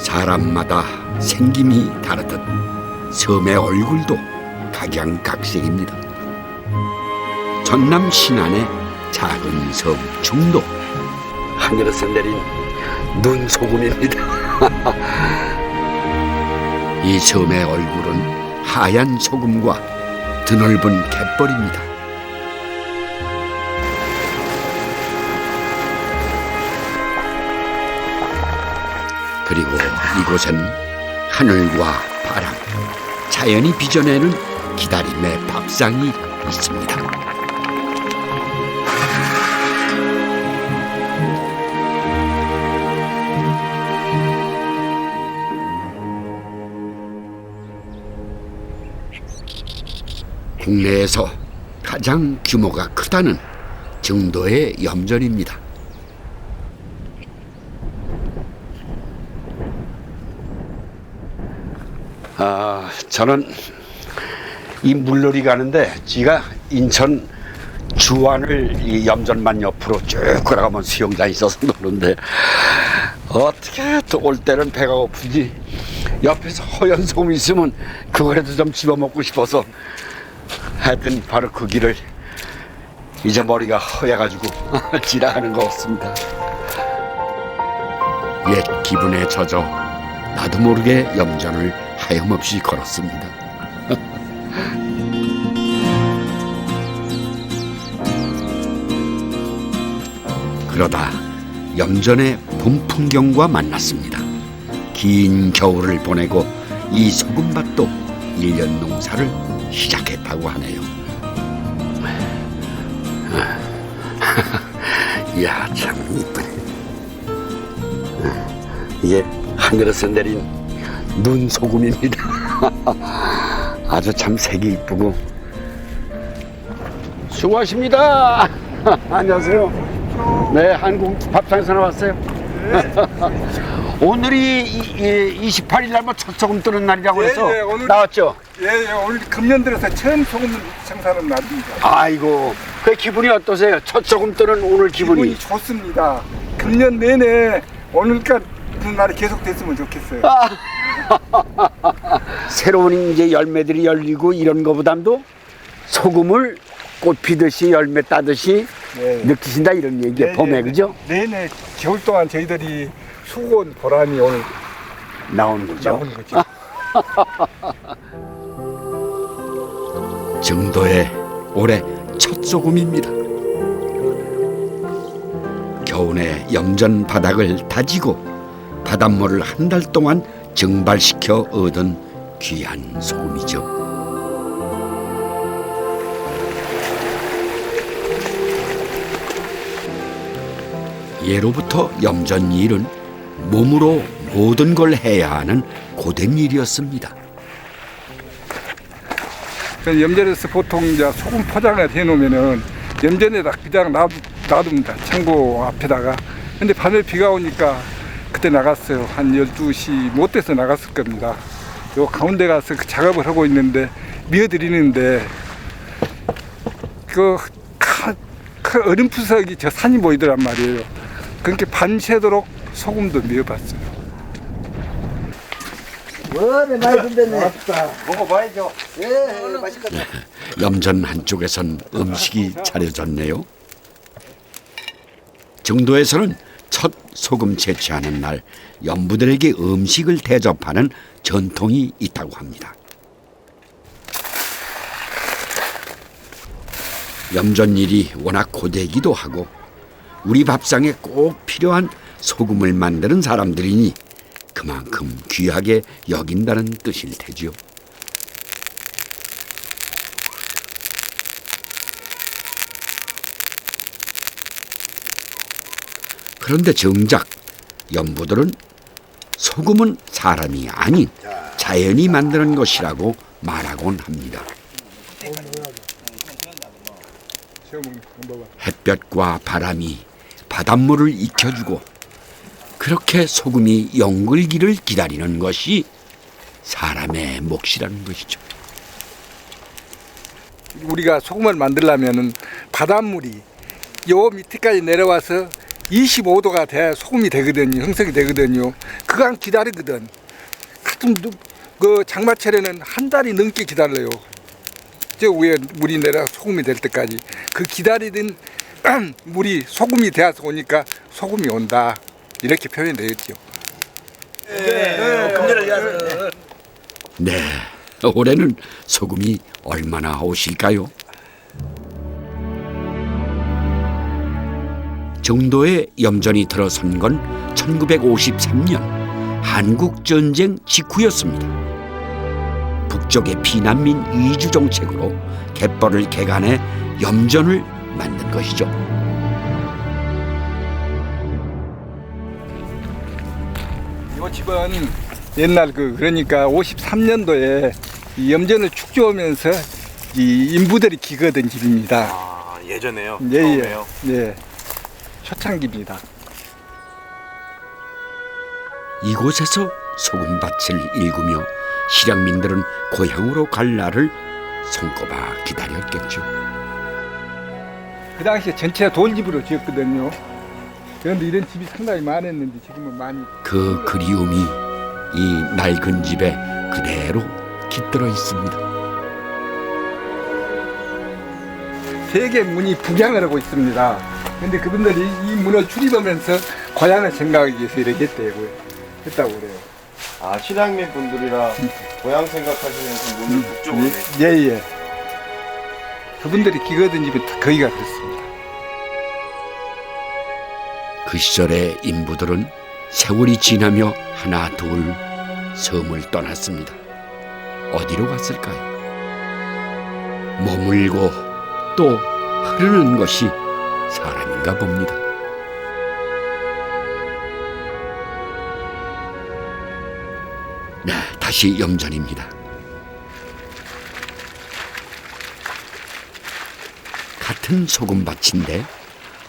사람마다 생김이 다르듯 섬의 얼굴도 각양각색입니다. 전남 신안의 작은 섬 중도, 하늘에서 내린 눈소금입니다. 이 섬의 얼굴은 하얀 소금과 드넓은 갯벌입니다. 그리고 이곳엔 하늘과 바람, 자연이 빚어내는 기다림의 밥상이 있습니다. 국내에서 가장 규모가 크다는 정도의 염전입니다. 저는 이 물놀이 가는데 지가 인천 주안을 이 염전만 옆으로 쭉 걸어가면 수영장이 있어서 노는데 어떻게 또 올 때는 배가 고프지 옆에서 허연 소금이 있으면 그거라도 좀 집어먹고 싶어서 하여튼 바로 그 길을 이제 머리가 허해가지고 지나가는 것 같습니다. 옛 기분에 젖어 나도 모르게 염전을 하염없이 걸었습니다. 그러다 염전의 봄 풍경과 만났습니다. 긴 겨울을 보내고 이 소금밭도 1년 농사를 시작했다고 하네요. 이야, 참 이쁘네. 이게 하늘에서 내린 눈소금입니다. 아주 참 색이 이쁘고. 수고하십니다. 안녕하세요. 네, 한국 밥상에서 나왔어요. 네. 오늘이 28일 날 뭐 첫 소금 뜨는 날이라고 해서 오늘, 나왔죠? 예, 오늘 금년 들어서 처음 소금 생산하는 날입니다. 아이고, 그 기분이 어떠세요? 첫 소금 뜨는 오늘 기분이? 좋습니다. 금년 내내 오늘까지 그 날이 계속 됐으면 좋겠어요. 새로운 이제 열매들이 열리고 이런 거보다도 소금을 꽃 피듯이 열매 따듯이 네. 느끼신다 이런 얘기예요. 봄에 그죠? 내내 겨울 동안 저희들이 수고한 보람이 오늘 나오는 거죠. 나오는 거죠. 정도의 올해 첫 소금입니다. 겨우내 염전 바닥을 다지고 바닷물을 한 달 동안 증발시켜 얻은 귀한 소금이죠. 예로부터 염전 일은 몸으로 모든 걸 해야 하는 고된 일이었습니다. 염전에서 보통 이제 소금 포장을 해놓으면은 염전에다 그냥 놔둡니다. 창고 앞에다가. 근데 밤에 비가 오니까 그때 나갔어요. 한 12시 못 돼서 나갔을 겁니다. 요 가운데 가서 그 작업을 하고 있는데 미어드리는데 그 어렴풋하게 저 산이 보이더란 말이에요. 그렇게 밤새도록 소금도 미어봤어요. 뭐래 많이 준비했네. 맞다. 먹어봐야죠. 예, 맛있겠다. 염전 한쪽에선 음식이 차려졌네요. 정도에서는 첫 소금 채취하는 날 염부들에게 음식을 대접하는 전통이 있다고 합니다. 염전일이 워낙 고되기도 하고 우리 밥상에 꼭 필요한 소금을 만드는 사람들이니 그만큼 귀하게 여긴다는 뜻일 테지요. 그런데 정작 염부들은 소금은 사람이 아닌 자연이 만드는 것이라고 말하곤 합니다. 햇볕과 바람이 바닷물을 익혀주고 그렇게 소금이 영글기를 기다리는 것이 사람의 몫이라는 것이죠. 우리가 소금을 만들려면은 바닷물이 요 밑에까지 내려와서 25도가 돼야 소금이 되거든요. 형성이 되거든요. 그간 기다리거든. 같은 그 장마철에는 한 달이 넘게 기다려요. 저 위에 물이 내려 소금이 될 때까지 그 기다리던 물이 소금이 되어서 오니까 소금이 온다 이렇게 표현되었죠. 금전을 위해서. 네, 올해는 소금이 얼마나 오실까요? 정도의 염전이 들어선 건 1953년 한국전쟁 직후였습니다. 북쪽의 피난민 이주 정책으로 갯벌을 개간해 염전을 만든 것이죠. 이 집은 옛날 그러니까 53년도에 이 염전을 축조하면서 이 인부들이 기거든 집입니다. 아, 예전에요? 예, 처음에요? 예. 초창기입니다. 이곳에서 소금밭을 일구며 실향민들은 고향으로 갈 날을 손꼽아 기다렸겠죠. 그 당시에 전체 돌집으로 지었거든요. 그런데 이런 집이 상당히 많았는데 지금은 많이 그 그리움이 이 낡은 집에 그대로 깃들어 있습니다. 세 개 문이 북향을 하고 있습니다. 근데 그분들이 이 문을 출입하면서 고향을 생각하기 위해서 이렇게 했다고 그래요. 아, 실향민 분들이라 고향 생각하시면서 문을 북쪽으로 예. 그분들이 기거든 집은 다 거기가 그렇습니다. 그 시절의 인부들은 세월이 지나며 하나 둘 섬을 떠났습니다. 어디로 갔을까요? 머물고 또 흐르는 것이 사람인가 봅니다. 네, 다시 염전입니다. 같은 소금밭인데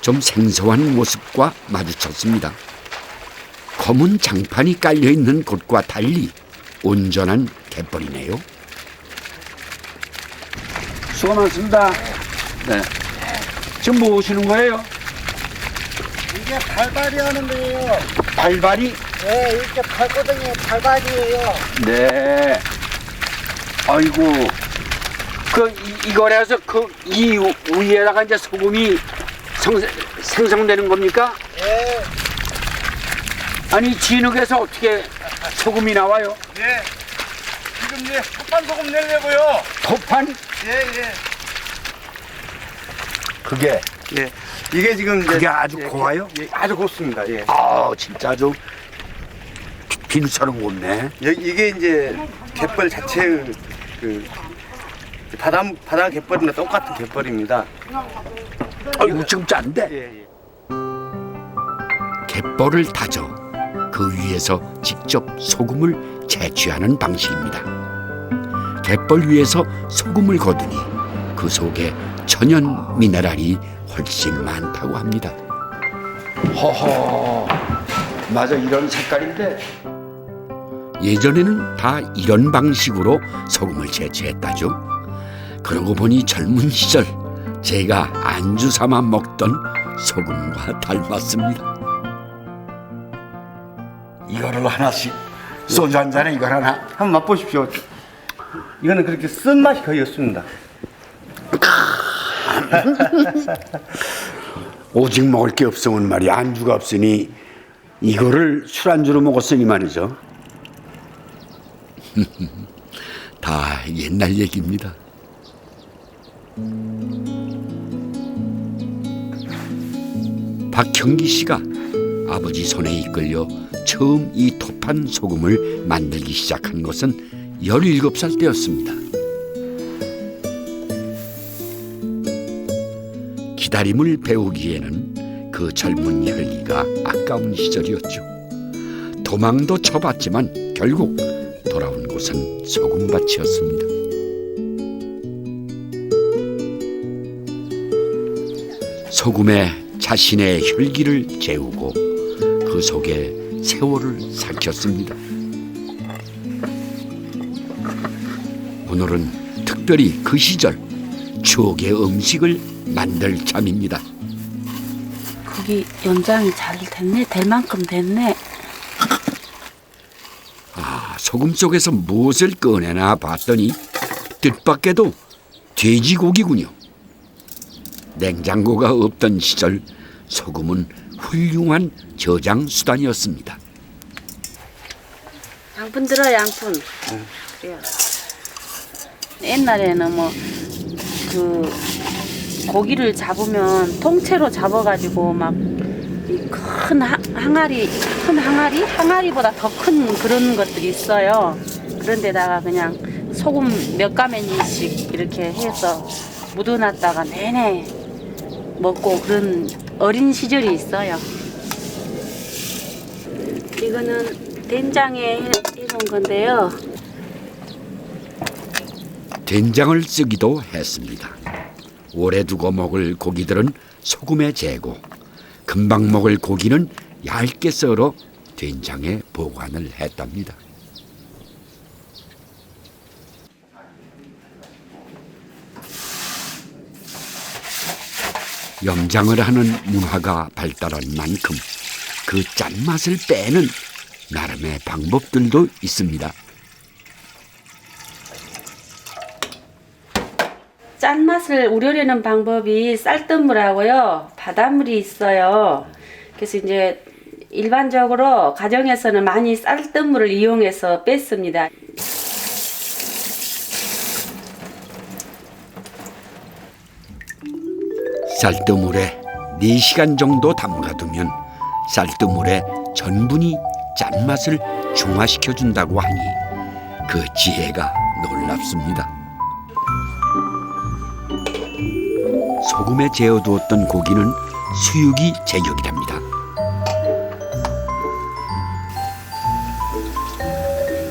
좀 생소한 모습과 마주쳤습니다. 검은 장판이 깔려있는 곳과 달리 온전한 갯벌이네요. 수고 많습니다. 네. 지금 뭐 오시는 거예요? 이게 발발이 하는 거예요. 발발이? 네, 이렇게 발거든요. 발발이에요. 네. 아이고. 이거라서 이 위에다가 이제 소금이 생성되는 겁니까? 네. 아니, 진흙에서 어떻게 소금이 나와요? 예. 지금 이제 톱판 소금 내려고요. 토판? 예. 그게 예. 이게 지금 그게 아주 고와요? 예, 아주 곱습니다. 예. 아, 진짜 아주 비누처럼 곱네. 이게 이제 갯벌 자체의 그 바다 갯벌이나 똑같은 갯벌입니다. 아이고, 지금 짠데. 예. 갯벌을 다져 그 위에서 직접 소금을 채취하는 방식입니다. 갯벌 위에서 소금을 거두니 그 속에 천연 미네랄이 훨씬 많다고 합니다. 허허, 맞아, 이런 색깔인데. 예전에는 다 이런 방식으로 소금을 채취했다죠. 그러고 보니 젊은 시절 제가 안주 삼아 먹던 소금과 닮았습니다. 이거를 하나씩, 소주 한 잔에 이걸 하나. 한번 맛보십시오. 이거는 그렇게 쓴 맛이 거의 없습니다. 오직 먹을 게 없으면 말이야, 안주가 없으니 이거를 술안주로 먹었으니 말이죠. 다 옛날 얘기입니다. 박형기 씨가 아버지 손에 이끌려 처음 이 토판 소금을 만들기 시작한 것은 17살 때였습니다. 기다림을 배우기에는 그 젊은 혈기가 아까운 시절이었죠. 도망도 쳐봤지만 결국 돌아온 곳은 소금밭이었습니다. 소금에 자신의 혈기를 재우고 그 속에 세월을 삭혔습니다. 오늘은 특별히 그 시절 추억의 음식을 만들 참입니다. 고기 연장이 잘 됐네. 될 만큼 됐네. 아, 소금 속에서 무엇을 꺼내나 봤더니 뜻밖에도 돼지고기군요. 냉장고가 없던 시절 소금은 훌륭한 저장 수단이었습니다. 양푼 들어 양푼. 그래요. 옛날에는 뭐 그 고기를 잡으면 통째로 잡아가지고 막 큰 항아리보다 더 큰 그런 것들이 있어요. 그런데다가 그냥 소금 몇 가마니씩 이렇게 해서 묻어놨다가 내내 먹고 그런 어린 시절이 있어요. 이거는 된장에 해놓은 건데요. 된장을 쓰기도 했습니다. 오래 두고 먹을 고기들은 소금에 재고 금방 먹을 고기는 얇게 썰어 된장에 보관을 했답니다. 염장을 하는 문화가 발달한 만큼 그 짠맛을 빼는 나름의 방법들도 있습니다. 짠맛을 우려내는 방법이 쌀뜨물하고요, 바닷물이 있어요. 그래서 이제 일반적으로 가정에서는 많이 쌀뜨물을 이용해서 뺐습니다. 쌀뜨물에 4시간 정도 담가두면 쌀뜨물의 전분이 짠맛을 중화시켜준다고 하니 그 지혜가 놀랍습니다. 소금에 재워두었던 고기는 수육이 제격이랍니다.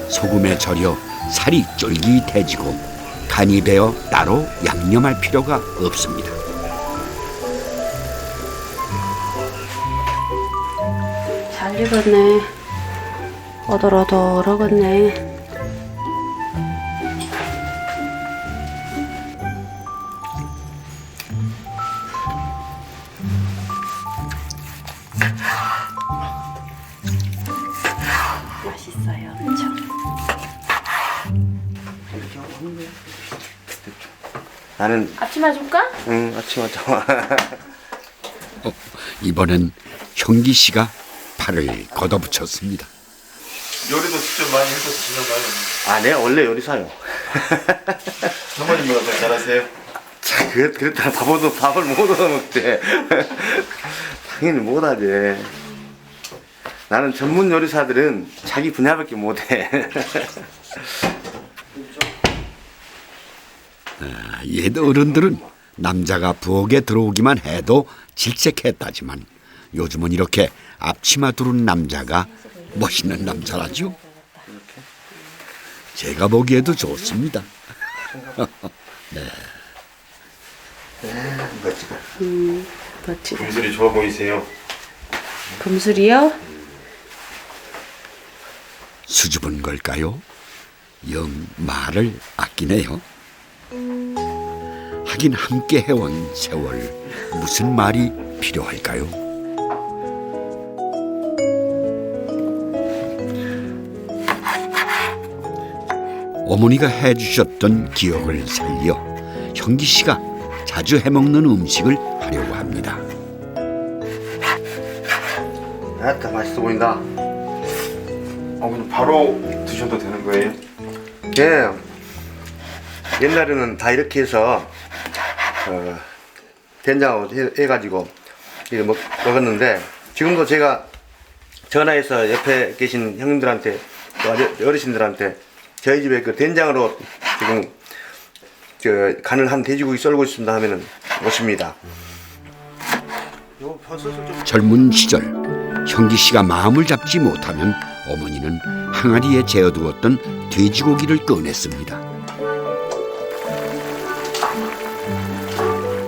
소금에 절여 살이 쫄깃해지고 간이 배어 따로 양념할 필요가 없습니다. 잘 익었네. 오돌오돌하겠네. 맛있어요, 엄청. 나는 앞치마 줄까? 응 아침에 좋아. 이번엔 형기 씨가 팔을 걷어붙였습니다. 요리도 직접 많이 해서 드시나 봐요. 아 내가 원래 요리사요. 사모님보다 더 잘하세요? 자, 그랬다 밥을 못 얻어 먹대. 당연히 못하지. 나는 전문 요리사들은 자기 분야밖에 못해. 옛 어른들은 남자가 부엌에 들어오기만 해도 질색했다지만 요즘은 이렇게 앞치마 두른 남자가 멋있는 남자라죠. 제가 보기에도 좋습니다. 네. 멋지다. 멋지다. 금슬이 좋아 보이세요? 금술이요? 수줍은 걸까요? 영 말을 아끼네요. 하긴 함께 해온 세월 무슨 말이 필요할까요? 어머니가 해주셨던 기억을 살려 형기 씨가 자주 해먹는 음식을 하려고 합니다. 아따 맛있어 보인다. 그럼 바로 드셔도 되는 거예요? 예. 옛날에는 다 이렇게 해서 된장하고 해가지고 이렇게 먹었는데 지금도 제가 전화해서 옆에 계신 형님들한테 또 어르신들한테 저희 집에 그 된장으로 지금 간을 한 돼지고기 썰고 있습니다 하면은 오십니다. 젊은 시절 형기 씨가 마음을 잡지 못하면 어머니는 항아리에 재어두었던 돼지고기를 꺼냈습니다.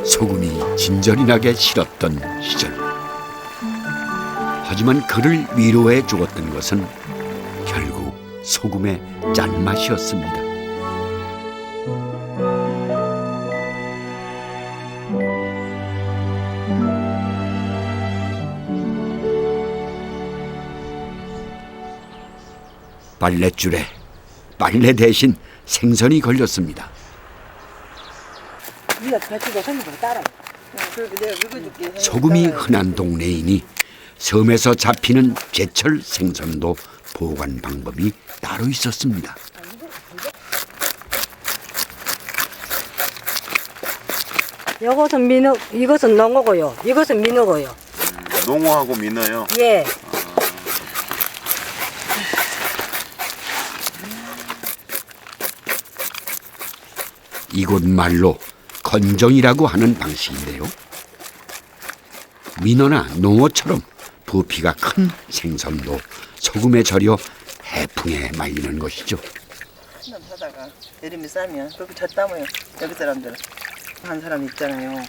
소금이 진절이 나게 싫었던 시절. 하지만 그를 위로해 주었던 것은 결국 소금의 짠맛이었습니다. 빨랫줄에 빨래 대신 생선이 걸렸습니다. 네가 배추도 손으로 따라. 소금이 흔한 동네이니 섬에서 잡히는 제철 생선도 보관 방법이 따로 있었습니다. 이것은 민어, 이것은 농어고요. 이것은 민어고요. 농어하고 민어요. 예. 이곳 말로 건정이라고 하는 방식인데요. 민어나 농어처럼 부피가 큰 생선도 소금에 절여 해풍에 말리는 것이죠. 한남 사다가 내림이 싸면 그렇게 졌다며요. 여기 사람들은 한 사람 있잖아요.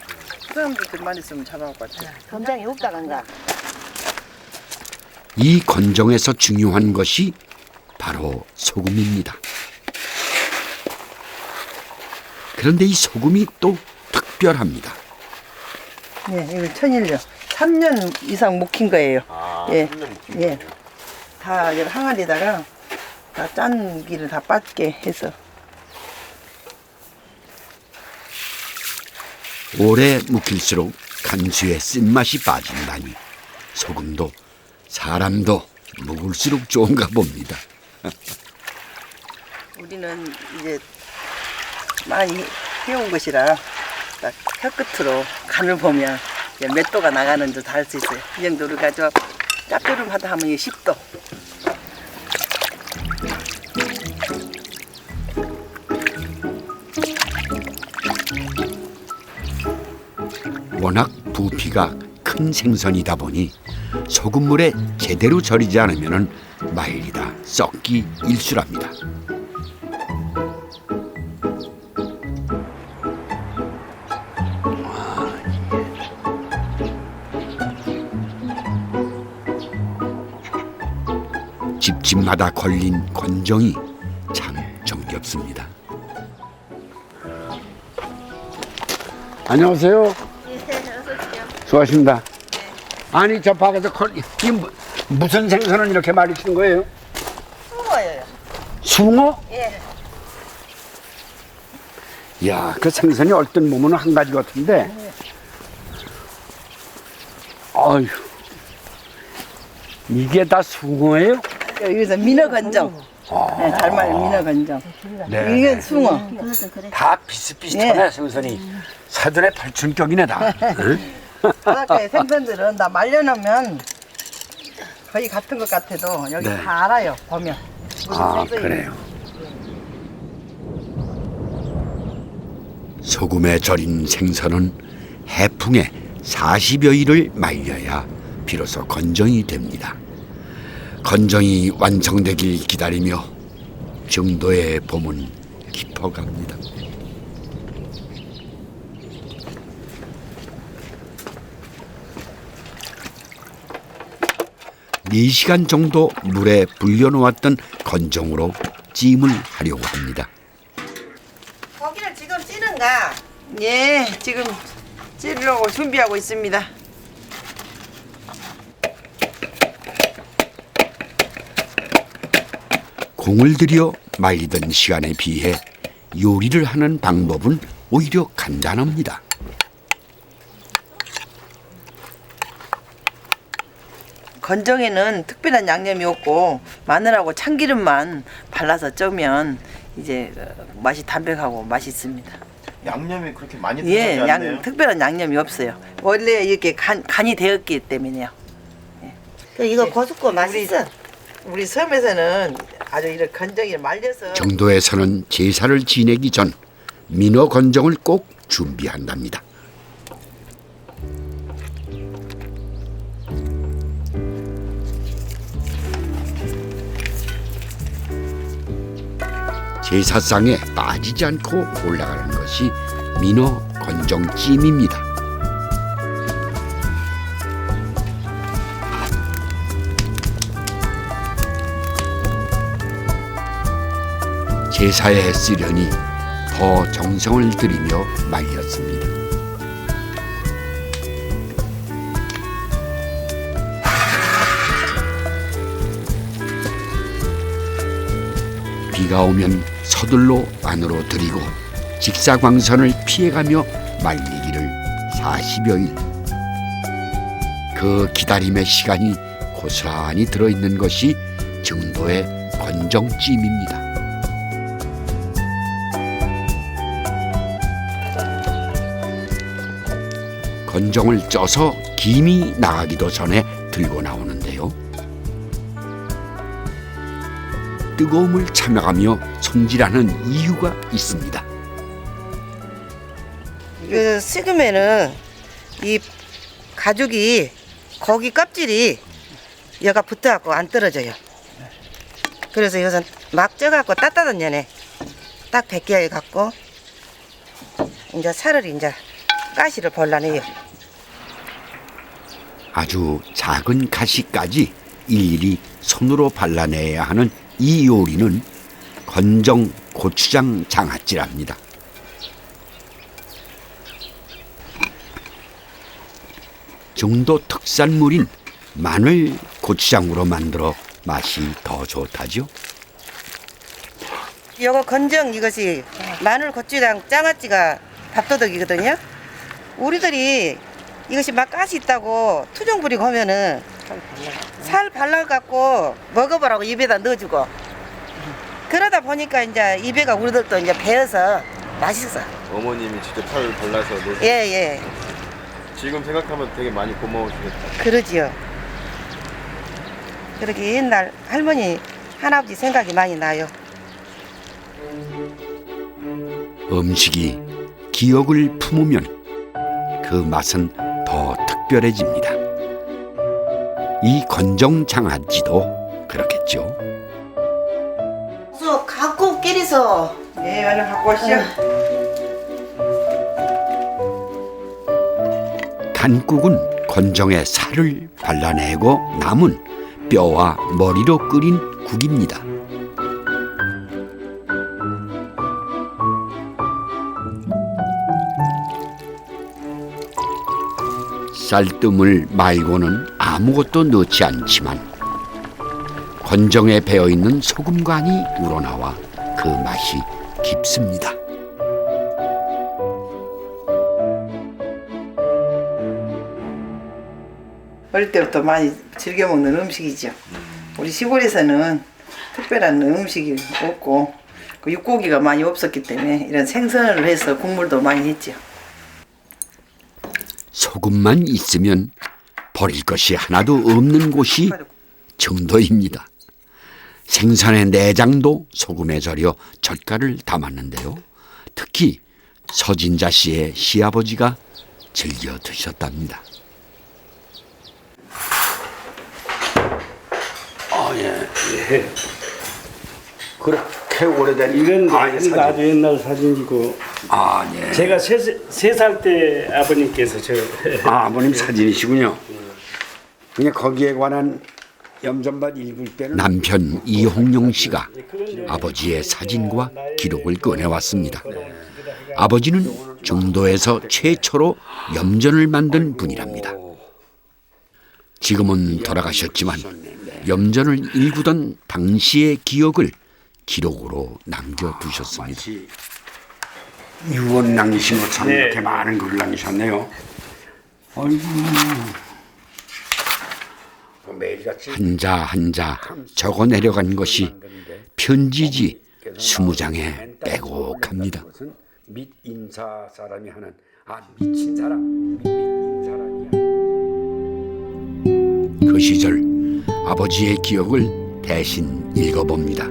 그 사람들 들만 있으면 잡아갖고 왔지. 검장이 없다간가. 이 건정에서 중요한 것이 바로 소금입니다. 그런데 이 소금이 또 특별합니다. 예, 이거 천일려. 3년 이상 묵힌 거예요. 예, 예. 다 이제 항아리다가 다 짠 기를 다 빠지게 해서. 오래 묵힐수록 간수의 쓴맛이 빠진다니 소금도 사람도 묵을수록 좋은가 봅니다. 우리는 이제 많이 해온 것이라 딱 혀끝으로 간을 보면 이제 몇 도가 나가는지 다 알 수 있어요. 이 정도를 가지고 짭조름하다 하면 이게 10도. 워낙 부피가 큰 생선이다 보니 소금물에 제대로 절이지 않으면 말리다 썩기 일쑤랍니다. 집집마다 걸린 건정이 참 정겹습니다. 안녕하세요. 수고하십니다. 아니 저 밖에서 무슨 생선을 이렇게 말리시는 거예요? 숭어예요. 숭어? 예. 야, 그 생선이 얼핏 보면 한 가지 같은데. 아유, 이게 다 숭어예요? 여기서 민어 건정. 네, 달말 민어 건정. 네. 이게 숭어. 다 비슷비슷하네 예. 생선이. 사돈의 팔춘격이네 다. 응? 바닷가의 생선들은 다 말려놓으면 거의 같은 것 같아도 여기 네. 다 알아요. 보면. 무슨 아, 생선인지. 그래요. 소금에 절인 생선은 해풍에 40여일을 말려야 비로소 건정이 됩니다. 건정이 완성되길 기다리며 정도의 봄은 깊어갑니다. 4시간 정도 물에 불려놓았던 건정으로 찜을 하려고 합니다. 고기를 지금 찌는가? 예, 지금 찌려고 준비하고 있습니다. 공을 들여 말리던 시간에 비해 요리를 하는 방법은 오히려 간단합니다. 건정에는 특별한 양념이 없고 마늘하고 참기름만 발라서 쪄면 이제 맛이 담백하고 맛있습니다. 양념이 그렇게 많이 예, 들어가지 않네요. 특별한 양념이 없어요. 원래 이렇게 간이 되었기 때문에요. 이거 고춧고 맛있어. 우리 섬에서는 아주 이렇게 건정이 말려서 정도에서는 제사를 지내기 전 민어 건정을 꼭 준비한답니다. 제사상에 빠지지 않고 올라가는 것이 민어 건정찜입니다. 제사에 쓰려니 더 정성을 들이며 말렸습니다. 비가 오면 서둘러 안으로 들이고 직사광선을 피해가며 말리기를 40여일. 그 기다림의 시간이 고스란히 들어있는 것이 정도의 건정찜입니다. 건정을 쪄서 김이 나가기도 전에 들고 나오는데요. 뜨거움을 참여하며 손질하는 이유가 있습니다. 식으면은 이 가죽이 고기 껍질이 여가 붙어갖고 안 떨어져요. 그래서 이것은 막 쪄갖고 따뜻한 년에 딱 벗겨 갖고 이제 살을 이제 가시를 볼라내요. 아주 작은 가시까지 일일이 손으로 발라내야 하는 이 요리는 건정 고추장 장아찌랍니다. 정도 특산물인 마늘 고추장으로 만들어 맛이 더 좋다죠. 요거 건정 이것이 마늘 고추장 장아찌가 밥도둑이거든요. 우리들이 이것이 막 가시 있다고 투정 부리고 하면은 살 발라갖고 먹어보라고 입에다 넣어주고 그러다 보니까 이제 입에가 우리들도 이제 배어서 맛있어. 어머님이 직접 살을 발라서 넣으신 예. 지금 생각하면 되게 많이 고마우시겠다. 그러지요. 그렇게 옛날 할머니 할아버지 생각이 많이 나요. 음식이 기억을 품으면 그 맛은 더 특별해집니다. 이 건정 장아찌도 그렇겠죠. 쑥 갖고 끼리서. 예, 얼른 갖고 오시오. 간국은 건정의 살을 발라내고 남은 뼈와 머리로 끓인 국입니다. 쌀뜨물 말고는 아무것도 넣지 않지만 건정에 배어있는 소금간이 우러나와 그 맛이 깊습니다. 어릴 때부터 많이 즐겨 먹는 음식이죠. 우리 시골에서는 특별한 음식이 없고 그 육고기가 많이 없었기 때문에 이런 생선을 해서 국물도 많이 했죠. 소금만 있으면 버릴 것이 하나도 없는 곳이 정도입니다. 생선의 내장도 소금에 절여 젓갈을 담았는데요. 특히 서진자 씨의 시아버지가 즐겨 드셨답니다. 예. 그렇게 오래된 이건 사진. 아주 옛날 사진이고 예. 제가 세 살 때 아버님께서 아버님 사진이시군요. 그냥 거기에 관한 염전밭 읽을 때는 남편 이홍용 씨가 아버지의 사진과 기록을 꺼내왔습니다. 아버지는 정도에서 최초로 염전을 만든 분이랍니다. 지금은 돌아가셨지만 염전을 일구던 당시의 기억을 기록으로 남겨두셨습니다. 유언 남기신 것처럼 이렇게 많은 글을 남기셨네요. 한자 한자 적어 내려간 것이 편지지 20장에 빼곡합니다. 밑인사 사람이 하는 미친 사람 그 시절 아버지의 기억을 대신 읽어봅니다.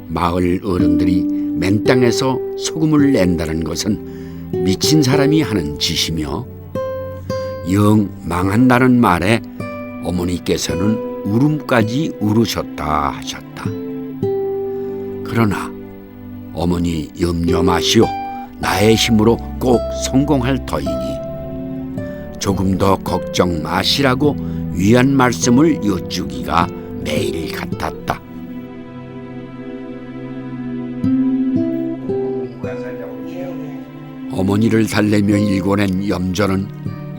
마을 어른들이 맨 땅에서 소금을 낸다는 것은 미친 사람이 하는 짓이며 영 망한다는 말에 어머니께서는 울음까지 울으셨다 하셨다. 그러나 어머니 염려 마시오. 나의 힘으로 꼭 성공할 터이니 조금 더 걱정 마시라고 위안 말씀을 여쭈기가 매일 같았다. 어머니를 달래며 일궈낸 염전은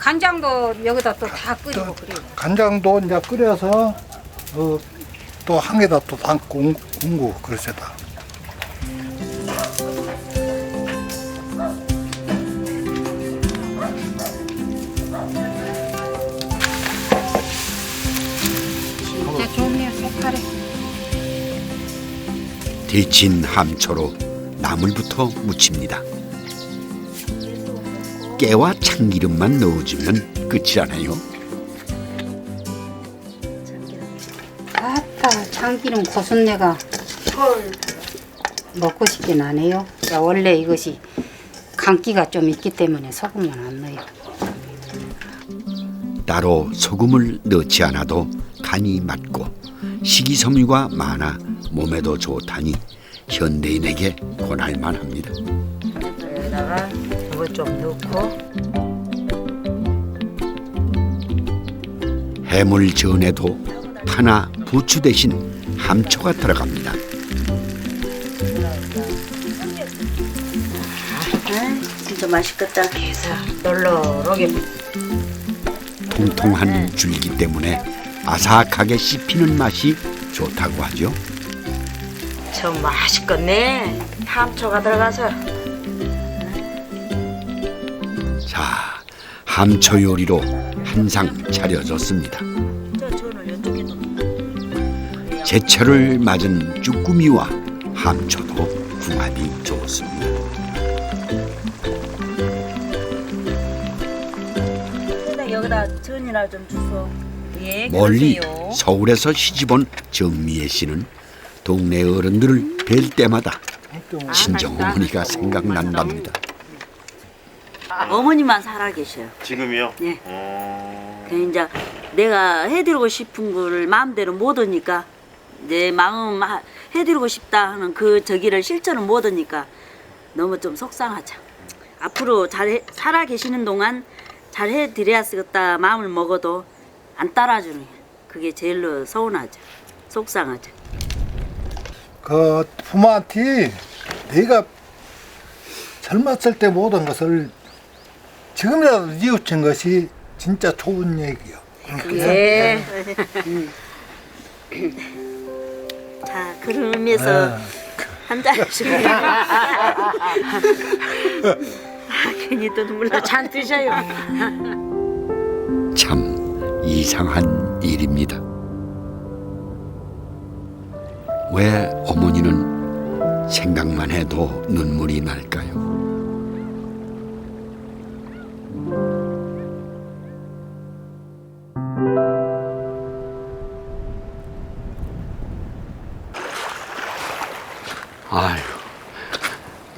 간장도 여기다 또 다 끓이고 그래요. 간장도 이제 끓여서 또 항에다 또 담고 웅고 그러세다. 진짜 좋네요, 색깔이. 데친 함초로 나물부터 무칩니다. 깨와 참기름만 넣어주면 끝이라네요. 아따, 참기름 고순내가 먹고 싶긴 하네요. 원래 이것이 간기가 좀 있기 때문에 소금은 안 넣어요. 따로 소금을 넣지 않아도 간이 맞고 식이섬유가 많아 몸에도 좋다니 현대인에게 권할만합니다. 여기다가 이거 좀 넣고 해물 전에도 파나 부추 대신 함초가 들어갑니다. 진짜 맛있겠다. 그래서 널널하게 통통한 줄기 때문에 아삭하게 씹히는 맛이 좋다고 하죠. 참 맛있겠네. 함초가 들어가서. 자, 함초 요리로 한상 차려졌습니다. 저는 이쪽에도. 제철을 맞은 쭈꾸미와 함초도 궁합이 좋습니다. 여기다 전이나 좀 주소. 예, 멀리 그러세요. 서울에서 시집온 정미애 씨는 동네 어른들을 뵐 때마다 친정 어머니가 생각난답니다. 어머니만 살아 계셔요. 지금이요? 네. 그 이제 내가 해드리고 싶은 거를 마음대로 못 하니까 내 마음 해드리고 싶다 하는 그 저기를 실천을 못 하니까 너무 좀 속상하죠. 앞으로 잘 살아 계시는 동안 잘 해드려야 쓰겠다 마음을 먹어도 안 따라주는 게 그게 제일로 서운하죠. 속상하죠. 그 부모한테 내가 젊었을 때 모든 것을 지금이라도 뉘우친 것이 진짜 좋은 얘기야. 예. 자, 그러면서 한 잔씩. 괜히 또 눈물 나. 잔 드셔요. 참 이상한 일입니다. 왜 어머니는 생각만 해도 눈물이 날까요? 아유,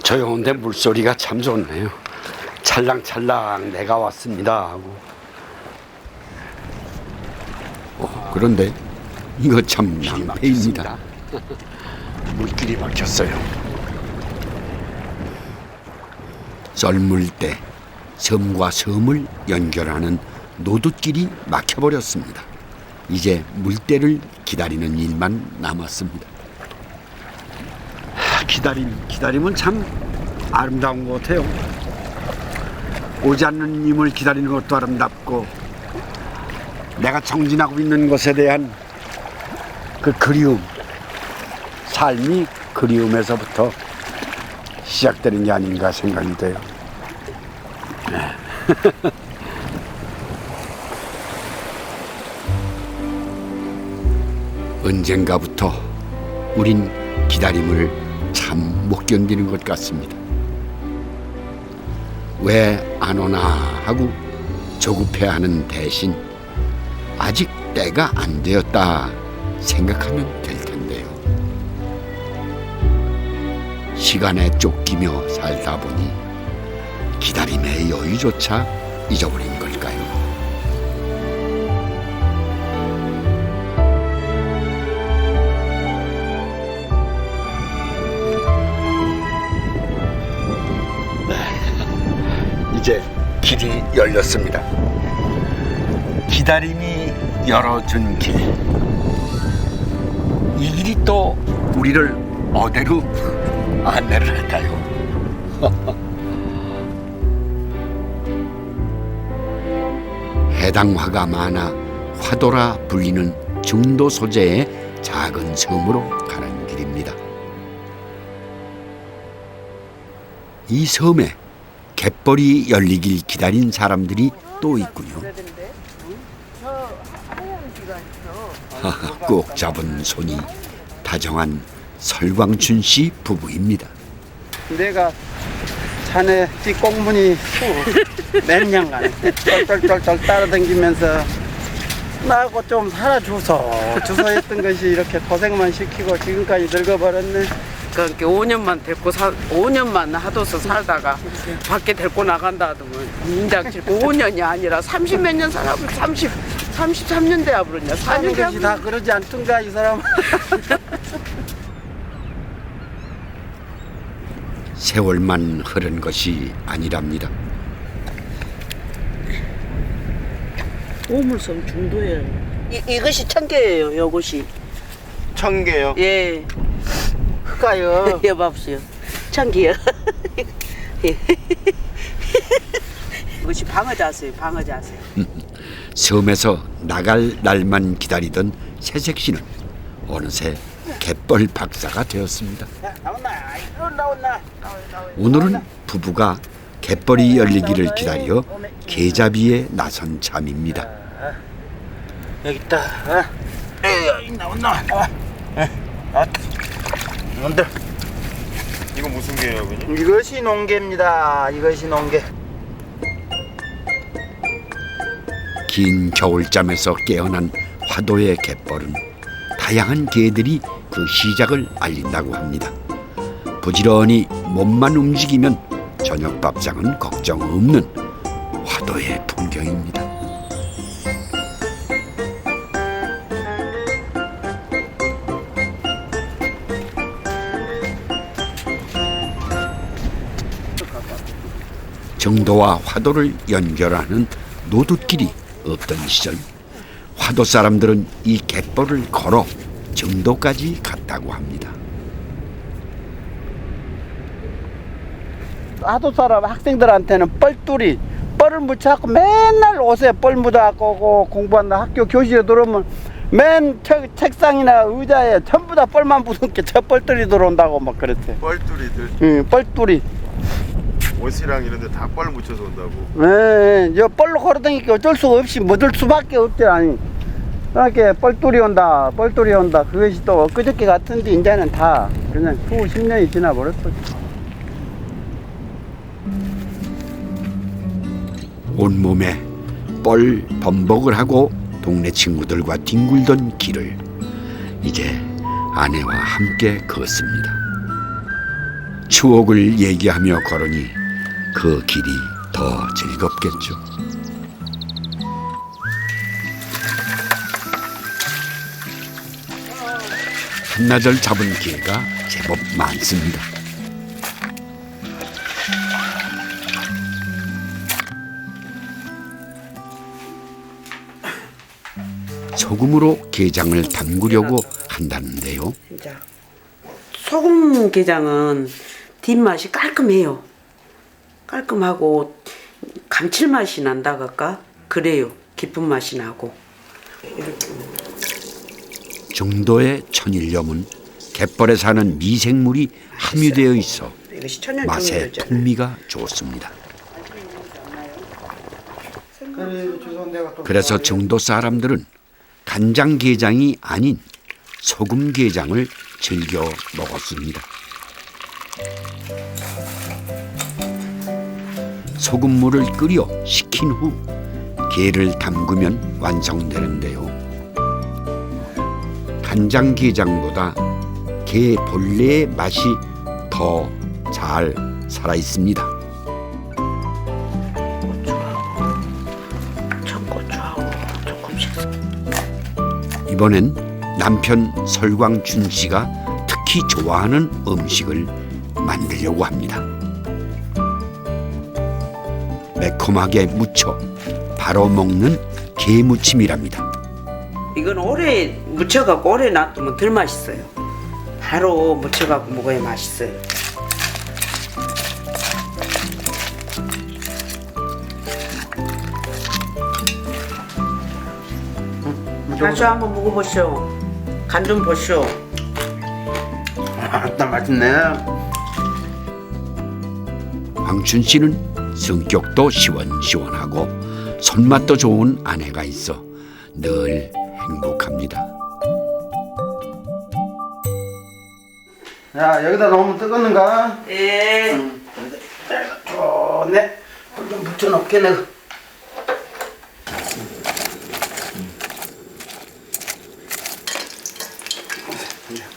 조용한데 물소리가 참 좋네요. 찰랑찰랑 내가 왔습니다 하고. 그런데 이거 참 낭패입니다. 물길이 막혔어요. 썰물 때 섬과 섬을 연결하는 노돛길이 막혀버렸습니다. 이제 물때를 기다리는 일만 남았습니다. 기다림은 참 아름다운 것 같아요. 오지 않는 님을 기다리는 것도 아름답고 내가 정진하고 있는 것에 대한 그 그리움, 삶이 그리움에서부터 시작되는 게 아닌가 생각이 돼요. 언젠가부터 우린 기다림을 참 못 견디는 것 같습니다. 왜 안 오나 하고 조급해하는 대신 아직 때가 안 되었다 생각하면 될 텐데요. 시간에 쫓기며 살다 보니 기다림의 여유조차 잊어버린 걸까요? 이제 길이 열렸습니다. 기다림이 열어준 길. 이 길이 또 우리를 어디로 안내를 할까요? 배당화가 많아 화도라 불리는 중도 소재의 작은 섬으로 가는 길입니다. 이 섬에 갯벌이 열리길 기다린 사람들이 또 있군요. 꼭 잡은 손이 다정한 설광춘 씨 부부입니다. 내가 자네 뒷공문이 몇 년간 쫄쫄쫄쫄 따라다니면서 나하고 좀 살아줘서 했던 것이 이렇게 고생만 시키고 지금까지 늙어버렸네. 그러니까 5년만 하도서 살다가 밖에 데리고 나간다 하더만 인장질고 5년이 아니라 30몇 년 살아보면 33년 돼야 그러냐. 사는 것이 다 그러지 않던가 이 사람. 세월만 흐른 것이 아니랍니다. 오물섬 중도에 이것이 청개예요. 요것이 청개요? 예. 흑가요. 예, 봐보세요. 청개요. 이것이 방어자세요. 방어자세. 섬에서 나갈 날만 기다리던 새색 씨는 어느새 갯벌 박사가 되었습니다. 오늘은 부부가 갯벌이 열리기를 기다려 게잡이에 나선 참입니다. 여기 있다. 나온나. 뭔들? 이거 무슨 게예요, 아버님? 이것이 농개입니다. 이것이 농개. 긴 겨울잠에서 깨어난 화도의 갯벌은 다양한 개들이 그 시작을 알린다고 합니다. 부지런히 몸만 움직이면 저녁 밥상은 걱정 없는 화도의 풍경입니다. 정도와 화도를 연결하는 노돛길이 없던 시절 화도 사람들은 이 갯벌을 걸어 정도까지 갔다고 합니다. 하도 사람 학생들한테는 뻘뚜리 뻘을 묻혀갖고 맨날 옷에 뻘 묻어갖고 공부한다. 학교 교실에 들어오면 맨 책상이나 의자에 전부 다 뻘만 묻은 게 저 뻘뚜리 들어온다고 막 그랬대. 뻘뚜리들? 응, 뻘뚜리. 옷이랑 이런 데 다 뻘 묻혀서 온다고? 네, 저 뻘로 걸어다니까 어쩔 수가 없이 묻을 수밖에 없지. 아니 이렇게 뻘뚜리 온다 뻘뚜리 온다. 그것이 또 엊그저께 같은데 이제는 다 그냥 수십 년이 지나버렸어. 온몸에 뻘 범벅을 하고 동네 친구들과 뒹굴던 길을 이제 아내와 함께 걷습니다. 추억을 얘기하며 걸으니 그 길이 더 즐겁겠죠. 한나절 잡은 개가 제법 많습니다. 소금으로 게장을 담그려고 한다는데요. 소금 게장은 뒷맛이 깔끔해요. 깔끔하고 감칠맛이 난다 할까? 그래요. 깊은 맛이 나고. 정도의 천일염은 갯벌에 사는 미생물이 함유되어 있어 맛의 풍미가 좋습니다. 그래서 정도 사람들은 간장게장이 아닌 소금게장을 즐겨 먹었습니다. 소금물을 끓여 식힌 후 게를 담그면 완성되는데요. 간장게장보다 게 본래의 맛이 더 잘 살아 있습니다. 청고추하고 조금씩. 이번엔 남편 설광춘 씨가 특히 좋아하는 음식을 만들려고 합니다. 매콤하게 무쳐 바로 먹는 게무침이랍니다. 이건 오래 무쳐갖고 오래 놔두면 덜 맛있어요. 바로 무쳐갖고 먹어야 맛있어요. 다시 한번 먹어보시오. 간 좀 보시오. 아따 맛있네. 황춘 씨는 성격도 시원시원하고 손맛도 좋은 아내가 있어 늘 행복합니다. 야, 여기다 넣으면 뜨겁는가? 예. 좋네. 불 좀 붙여놓게 내가.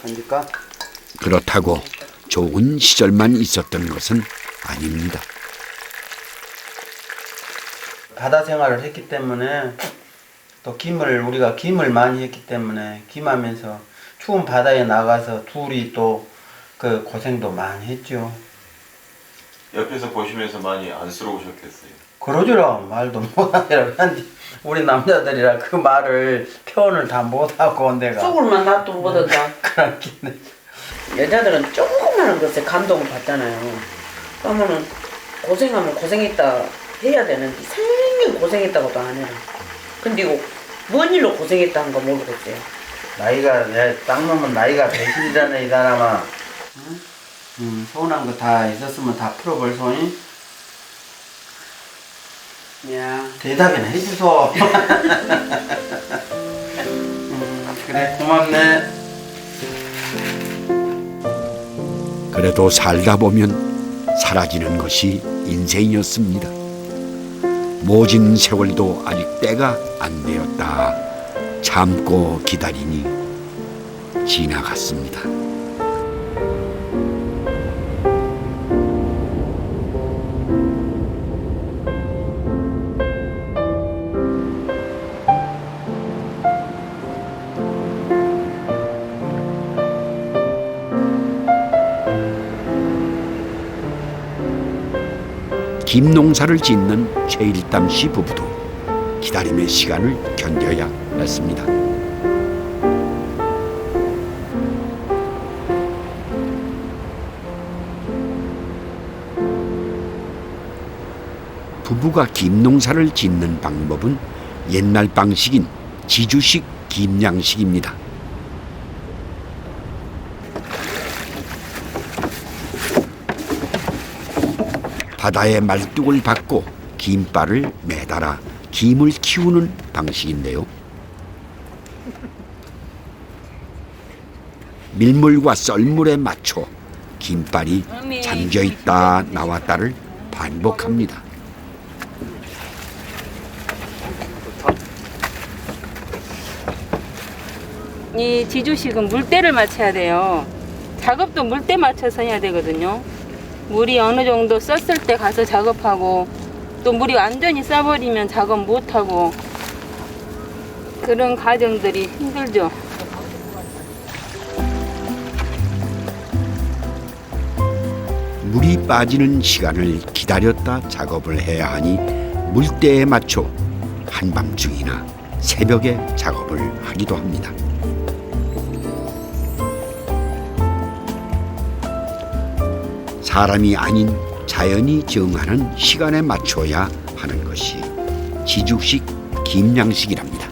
건질까? 그렇다고 좋은 시절만 있었던 것은 아닙니다. 바다 생활을 했기 때문에 또 우리가 김을 많이 했기 때문에 김하면서 추운 바다에 나가서 둘이 또 그 고생도 많이 했죠. 옆에서 보시면서 많이 안쓰러우셨겠어요. 그러지라 말도 못하더라. 우리 남자들이라 그 말을 표현을 다 못하고 내가 속을만 놔도 못한다. 그렇긴 해. 여자들은 조그마한 것에 감동을 받잖아요. 그러면은 고생하면 고생했다 해야 되는데 생일 고생했다고도 안 해요. 근데 이거 뭔 일로 고생했다 한 거 모르겠어요. 나이가 딱 놓으면 나이가 대신이잖아 이 사람아. 응? 서운한 거 다 있었으면 다 풀어볼 소니. 야 대답이나 해주소. 그래 고맙네. 그래도 살다 보면 사라지는 것이 인생이었습니다. 모진 세월도 아직 때가 안 되었다. 참고 기다리니 지나갔습니다. 김 농사를 짓는 최일담 씨 부부도 기다림의 시간을 견뎌야 했습니다. 부부가 김 농사를 짓는 방법은 옛날 방식인 지주식 김양식입니다. 바다에 말뚝을 박고 김발을 매달아 김을 키우는 방식인데요. 밀물과 썰물에 맞춰 김발이 잠겨있다 나왔다를 반복합니다. 이 지주식은 물때를 맞춰야 돼요. 작업도 물때 맞춰서 해야 되거든요. 물이 어느 정도 썼을 때 가서 작업하고 또 물이 완전히 싸버리면 작업 못하고 그런 과정들이 힘들죠. 물이 빠지는 시간을 기다렸다 작업을 해야 하니 물때에 맞춰 한밤중이나 새벽에 작업을 하기도 합니다. 사람이 아닌 자연이 정하는 시간에 맞춰야 하는 것이 지주식 김양식이랍니다.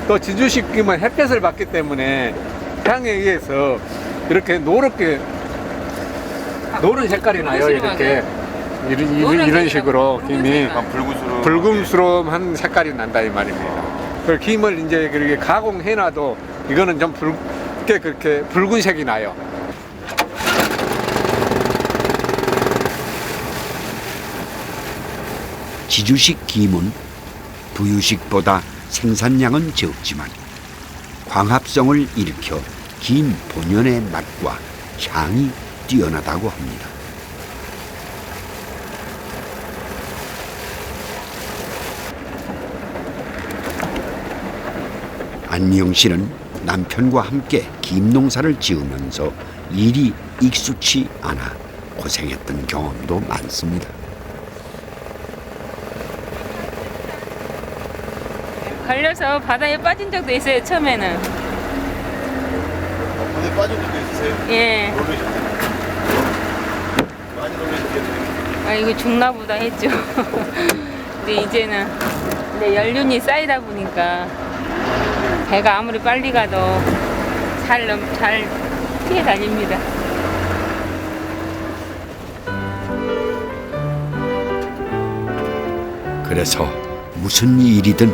또 지주식 김은 햇볕을 받기 때문에 향에 의해서 이렇게 노른 색깔이 나요. 이렇게 이런 식으로 김이 붉음스러운 색깔이 난다 이 말입니다. 그 김을 이제 그렇게 가공해놔도 이거는 좀 붉게 그렇게 붉은색이 나요. 지주식 김은 부유식보다 생산량은 적지만 광합성을 일으켜 김 본연의 맛과 향이 뛰어나다고 합니다. 안미영 씨는 남편과 함께 김 농사를 지으면서 일이 익숙치 않아 고생했던 경험도 많습니다. 걸려서 바다에 빠진 적도 있어요, 처음에는. 바다에 빠진 적도 있으세요? 예. 많이 놀라셨겠네요. 아, 이거 죽나 보다 했죠. 근데 이제는 근데 연륜이 쌓이다 보니까 배가 아무리 빨리 가도 잘 피해 다닙니다. 그래서 무슨 일이든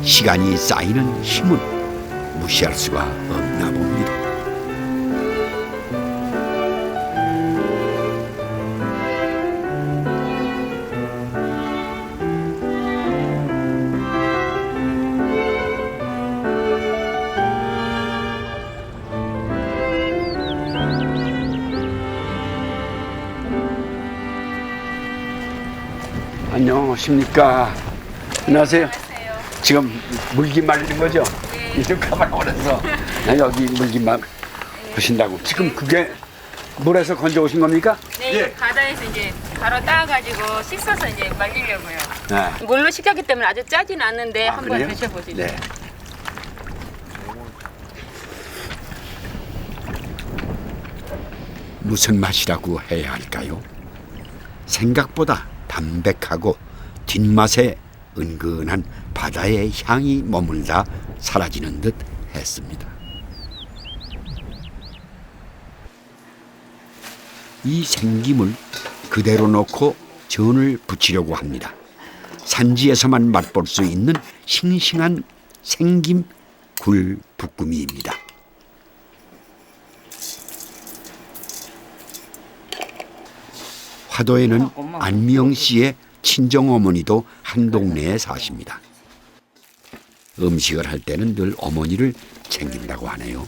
시간이 쌓이는 힘은 무시할 수가 없나 봅니다. 안녕하십니까. 안녕하세요. 지금 물기 말리는 거죠? 네. 이쪽 가만 오래서 여기 물기만 하신다고. 지금 그게 물에서 건져 오신 겁니까? 네, 예. 바다에서 이제 바로 따가지고 씻어서 이제 말리려고요. 네. 물로 식혔기 때문에 아주 짜진 않는데 한번 그래요? 드셔보시죠. 네. 무슨 맛이라고 해야 할까요? 생각보다 담백하고 뒷맛에 은근한 바다의 향이 머물다 사라지는 듯 했습니다. 이 생김을 그대로 놓고 전을 부치려고 합니다. 산지에서만 맛볼 수 있는 싱싱한 생김 굴-볶음이입니다. 화도에는 안미영 씨의 친정어머니도 한 동네에 사십니다. 음식을 할 때는 늘 어머니를 챙긴다고 하네요.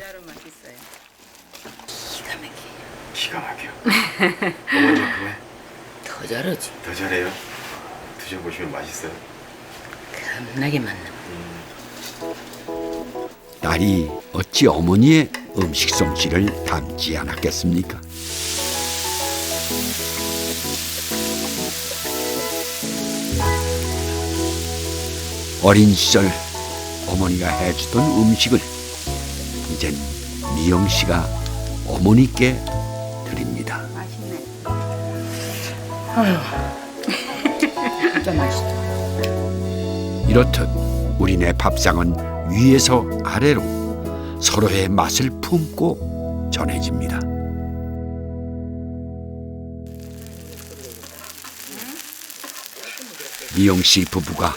기가 막혀. 어머니 왜? 더 잘하지. 더 잘해요? 드셔보시면 맛있어요. 겁나게 맞는. 딸이 어찌 어머니의 음식 솜씨를 닮지 않았겠습니까? 어린 시절 어머니가 해주던 음식을 이젠 미영 씨가 어머니께 드립니다. 맛있네. 아유, 진짜 맛있다. 이렇듯 우리네 밥상은 위에서 아래로 서로의 맛을 품고 전해집니다. 미영 씨 부부가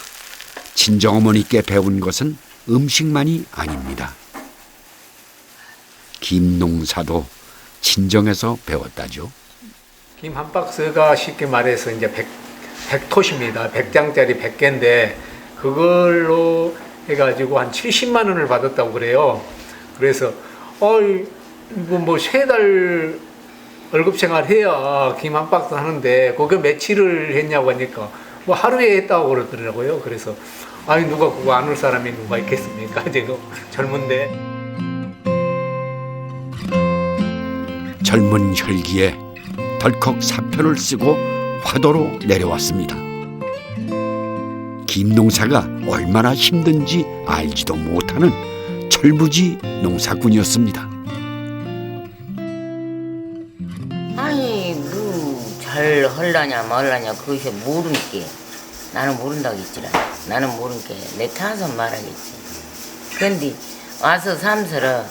친정어머니께 배운 것은 음식만이 아닙니다. 김농사도 친정에서 배웠다죠. 김 한 박스가 쉽게 말해서 이제 100톳입니다. 100장짜리 100개인데 그걸로 해가지고 한 70만 원을 받았다고 그래요. 그래서 이거 뭐 3달 월급 생활해야 김 한 박스 하는데 그게 며칠을 했냐고 하니까 뭐 하루에 했다고 그러더라고요. 그래서 아니 누가 그거 안 올 사람이 누가 있겠습니까? 지금 젊은데. 젊은 혈기에 덜컥 사표를 쓰고 화도로 내려왔습니다. 김농사가 얼마나 힘든지 알지도 못하는 철부지 농사꾼이었습니다. 아니 뭐 잘 헐라냐 말라냐 그것이 모르니까 나는 모른다고 했지라. 나는 모르니까 내 타서 말하겠지. 그런데 와서 삼서를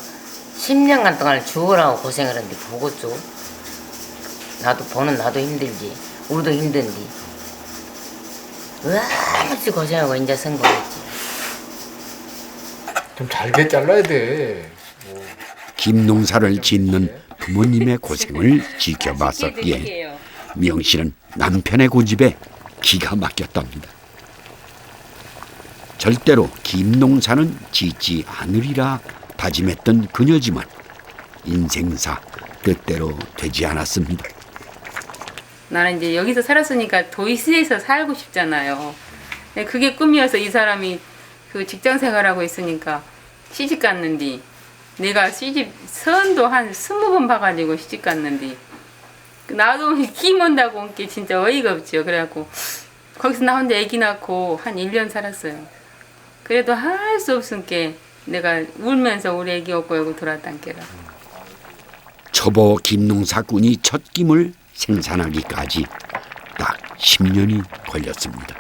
10년간 동안 죽으라고 고생을 했는데 보고죠. 나도 보는 나도 힘들지. 우리도 힘든데 얼마나 고생하고 이제 성공했지. 좀 잘게 잘라야 돼. 김농사를 짓는 부모님의 고생을 지켜봤었기에 미영 씨는 남편의 고집에 기가 막혔답니다. 절대로 김농사는 짓지 않으리라 다짐했던 그녀지만 인생사 뜻대로 되지 않았습니다. 나는 이제 여기서 살았으니까 도시에서 살고 싶잖아요. 그게 꿈이어서 이 사람이 그 직장 생활하고 있으니까 시집 갔는데 내가 시집 선도 한 20번 봐가지고 시집 갔는데 나도 키문다고 온 게 진짜 어이가 없죠. 그래갖고 거기서 나 혼자 아기 낳고 한 1년 살았어요. 그래도 할 수 없으니까 내가 울면서 우리 아기 업고 여기 돌아왔단 게라. 초보 김농사꾼이 첫 김을 생산하기까지 딱 10년이 걸렸습니다.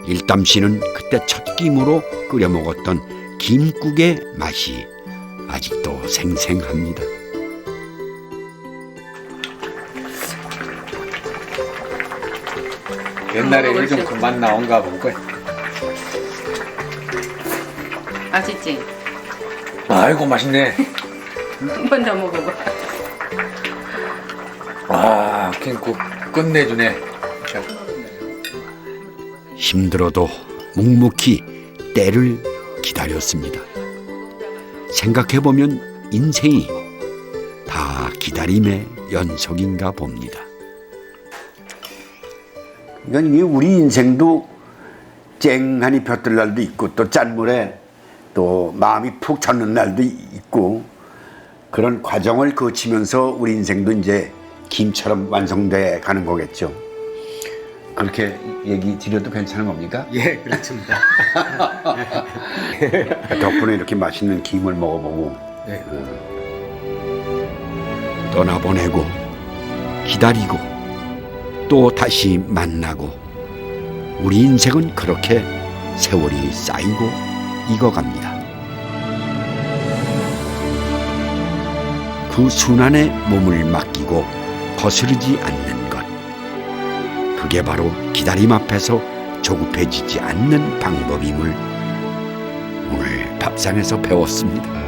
일담 씨는 그때 첫 김으로 끓여 먹었던 김국의 맛이 아직도 생생합니다. 옛날에 요즘 그만 나온가 보고. 맛있지? 아이고 맛있네. 한 번 더 먹어봐. 아, 김국 끝내주네. 힘들어도 묵묵히 때를 기다렸습니다. 생각해보면 인생이 다 기다림의 연속인가 봅니다. 그러니까 우리 인생도 쨍하니 볕들 날도 있고 또 짠물에 또 마음이 푹 젖는 날도 있고 그런 과정을 거치면서 우리 인생도 이제 김처럼 완성돼 가는 거겠죠. 그렇게 얘기 드려도 괜찮은 겁니까? 예, 그렇습니다. 덕분에 이렇게 맛있는 김을 먹어보고 네. 떠나보내고 기다리고 또 다시 만나고 우리 인생은 그렇게 세월이 쌓이고 익어갑니다. 그 순환에 몸을 맡기고 거스르지 않는 것, 그게 바로 기다림 앞에서 조급해지지 않는 방법임을 오늘 밥상에서 배웠습니다.